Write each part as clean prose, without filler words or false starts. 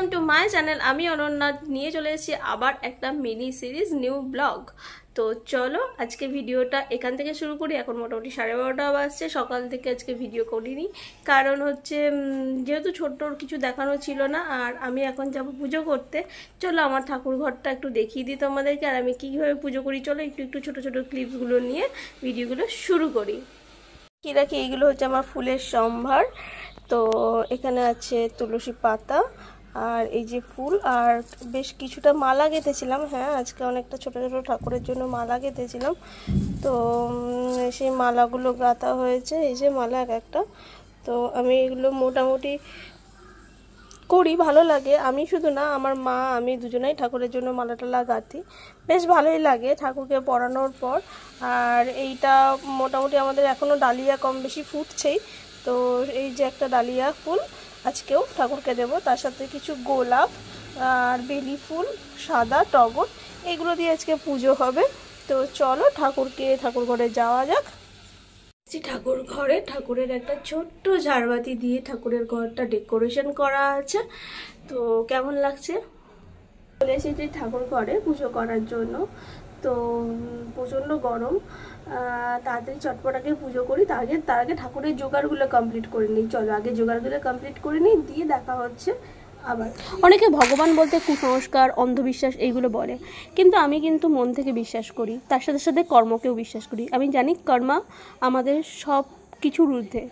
Welcome to my channel. আমি অনন্যা নিয়ে চলে এসেছি আবার একটা মিনি সিরিজ নিউ ব্লগ। তো চলো আজকে ভিডিওটা এখান থেকে শুরু করি। এখন মোটামুটি 12:30 বাজছে। সকাল থেকে আজকে ভিডিও করিনি, কারণ হচ্ছে যেহেতু ছোট্টর কিছু দেখানো ছিল না। আর আমি এখন যাব পুজো করতে। চলো আমার ঠাকুর ঘরটা একটু দেখিয়ে দিই তোমাদেরকে, আর আমি কীভাবে পুজো করি। চলো একটু একটু ছোটো ছোটো ক্লিপসগুলো নিয়ে ভিডিওগুলো শুরু করি। কি রাখি, এইগুলো হচ্ছে আমার ফুলের সম্ভার। তো এখানে আছে তুলসী পাতা আর এই যে ফুল, আর বেশ কিছুটা মালা গেঁথেছিলাম। হ্যাঁ, আজকে অনেকটা ছোট ছোট ঠাকুরের জন্য মালা গেঁথেছিলাম। তো সেই মালাগুলো গাঁথা হয়েছে, এই যে মালা এক একটা। তো আমি এগুলো মোটামুটি করি, ভালো লাগে। আমি শুধু না, আমার মা আমি দুজনেই ঠাকুরের জন্য মালা টালা গাঁথি। বেশ ভালোই লাগে ঠাকুরকে পরানোর পর। আর এইটা মোটামুটি আমাদের এখনও ডালিয়া কম বেশি ফুটছেই। তো এই যে একটা ডালিয়া ফুল আজকেও ঠাকুরকে দেব, তার সাথে কিছু গোলাপ আর বেলি ফুল, সাদা টগর, এগুলো দিয়ে আজকে পুজো হবে। তো চলো ঠাকুর ঘরে যাওয়া যাক। ঠাকুর ঘরে ঠাকুরের একটা ছোট্ট ঝাড়বাতি দিয়ে ঠাকুরের ঘরটা ডেকোরেশন করা আছে। তো কেমন লাগছে। চলে এসেছি ঠাকুর ঘরে পুজো করার জন্য। তো প্রচণ্ড গরম, তাড়াতাড়ি চটপট আগে পুজো করি। তার আগে ঠাকুরের জোগাড়গুলো কমপ্লিট করে নিই। চলো আগে জোগাড়গুলো কমপ্লিট করে নিই, দিয়ে দেখা হচ্ছে আবার। অনেকে ভগবান বলতে কুসংস্কার, অন্ধবিশ্বাস এইগুলো বলে, কিন্তু আমি কিন্তু মন থেকে বিশ্বাস করি। তার সাথে সাথে কর্মকেও বিশ্বাস করি। আমি জানি কর্মা আমাদের সব কিছুর ঊর্ধ্বে।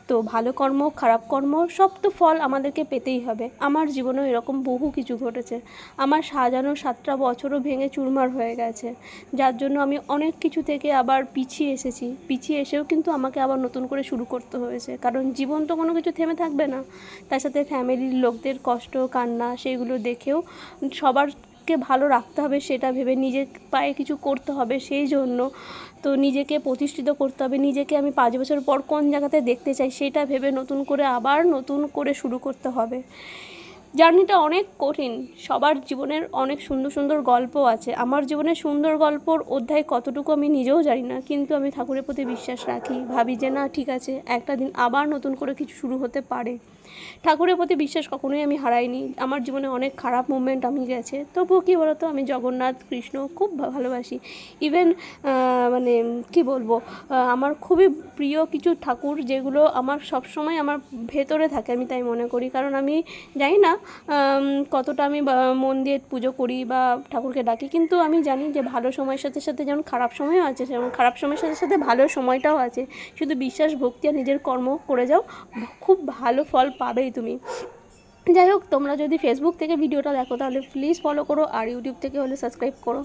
তো ভালো কর্ম, খারাপ কর্ম, সব তো ফল আমাদেরকে পেতেই হবে। আমার জীবনেও এরকম বহু কিছু ঘটেছে। আমার সাজানো 7টা বছরও ভেঙে চুরমার হয়ে গেছে, যার জন্য আমি অনেক কিছু থেকে আবার পিছিয়ে এসেছি। পিছিয়ে এসেও কিন্তু আমাকে আবার নতুন করে শুরু করতে হয়েছে, কারণ জীবন তো কোনো কিছু থেমে থাকবে না। তার সাথে ফ্যামিলির লোকদের কষ্ট কান্না, সেগুলো দেখেও সবারকে ভালো রাখতে হবে, সেটা ভেবে নিজের পায়ে কিছু করতে হবে। সেই জন্য তো নিজেকে প্রতিষ্ঠিত করতে হবে। নিজেকে আমি 5 বছর পর কোন জায়গাতে দেখতে চাই, সেটা ভেবে নতুন করে শুরু করতে হবে। জার্নিটা অনেক কঠিন। সবার জীবনের অনেক সুন্দর সুন্দর গল্প আছে। আমার জীবনের সুন্দর গল্পর অধ্যায় কতটুকু আমি নিজেও জানি না, কিন্তু আমি ঠাকুরের প্রতি বিশ্বাস রাখি। ভাবি যে না, ঠিক আছে, একটা দিন আবার নতুন করে কিছু শুরু হতে পারে। ঠাকুরের প্রতি বিশ্বাস কখনোই আমি হারাইনি। আমার জীবনে অনেক খারাপ মুভমেন্ট আমি গেছে, তবুও কী বলতো, আমি জগন্নাথ কৃষ্ণ খুব ভালোবাসি। ইভেন মানে কি বলবো, আমার খুবই প্রিয় কিছু ঠাকুর, যেগুলো আমার সবসময় আমার ভেতরে থাকে, আমি তাই মনে করি। কারণ আমি জানি না কতটা আমি মন দিয়ে পুজো করি বা ঠাকুরকে ডাকি, কিন্তু আমি জানি যে ভালো সময়ের সাথে সাথে যেমন খারাপ সময়ও আছে, যেমন খারাপ সময়ের সাথে সাথে ভালো সময়টাও আছে। শুধু বিশ্বাস, ভক্তি আর নিজের কর্ম করে যাও, খুব ভালো ফল পাবেই তুমি। যাই হোক, তোমরা যদি ফেসবুক থেকে ভিডিওটা দেখো তাহলে প্লিজ ফলো করো, আর ইউটিউব থেকে হলে সাবস্ক্রাইব করো।